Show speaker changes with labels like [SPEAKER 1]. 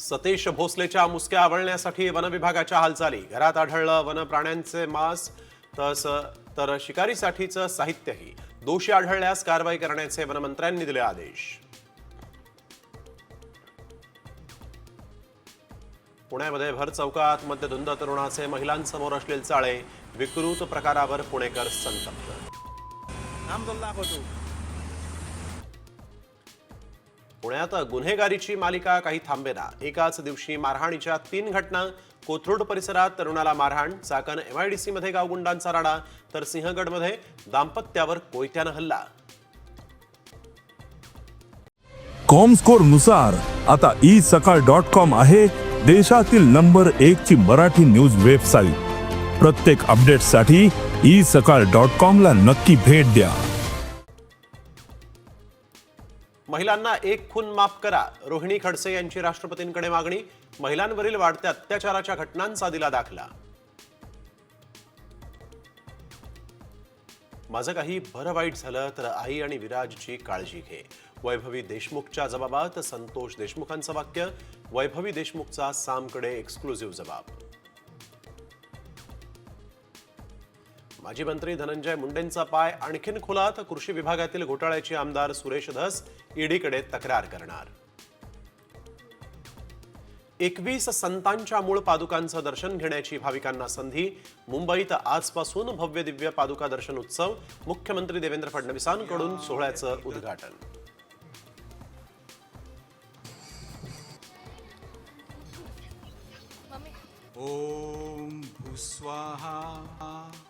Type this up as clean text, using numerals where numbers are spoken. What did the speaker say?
[SPEAKER 1] सतीश भोसलेच्या मुसक्या आवळण्यासाठी वन विभागाच्या हालचाली। घरात आढळलं वन प्राण्यांचे मांस तर शिकारीसाठीचं साहित्यही। दोषी आढळल्यास कारवाई करण्याचे वनमंत्र्यांनी दिले आदेश। पुण्यामध्ये भर चौकात मध्यधुंद तरुणाचे महिलांसमोर अश्लील चाळे। विकृत प्रकारावर पुणेकर संतप्त। पुण्यात गुन्हेगारीची मालिका काही थांबेना। एकाच दिवशी मारहाणीच्या 3 घटना। कोथरूड परिसरात तरुणाला मारहाण। चाकण एमआयडीसी मध्ये गावगुंडांचा राडा तर सिंहगडमध्ये दाम्पत्यावर कोयत्यानं हल्ला।
[SPEAKER 2] कॉमस्कोर नुसार आता isakal.com आहे देशातील नंबर 1 ची मराठी न्यूज वेबसाईट। प्रत्येक अपडेटसाठी isakal.com ला नक्की भेट द्या।
[SPEAKER 1] महिलांना एक खून माफ करा। रोहिणी खडसे यांची राष्ट्रपतींकडे मागणी। महिलांवरील वाढत्या अत्याचाराच्या घटनांचा दिला दाखला। माझं काही बरं वाईट झालं तर आई आणि विराजची काळजी घे। वैभवी देशमुखच्या जबाबात संतोष देशमुखांचं वाक्य। वैभवी देशमुखचा सामकडे एक्सक्लुझिव्ह जबाब। माजी मंत्री धनंजय मुंडेंचा पाय आणखीन खुलात। कृषी विभागातील घोटाळ्याची आमदार सुरेश धस ईडीकडे तक्रार करणार। 21 संतांच्या मूळ पादुकांचं दर्शन घेण्याची भाविकांना संधी। मुंबईत आजपासून भव्य दिव्य पादुका दर्शन उत्सव। मुख्यमंत्री देवेंद्र फडणवीसांकडून सोहळ्याचं उद्घाटन।
[SPEAKER 3] ओम भूस्वाहा।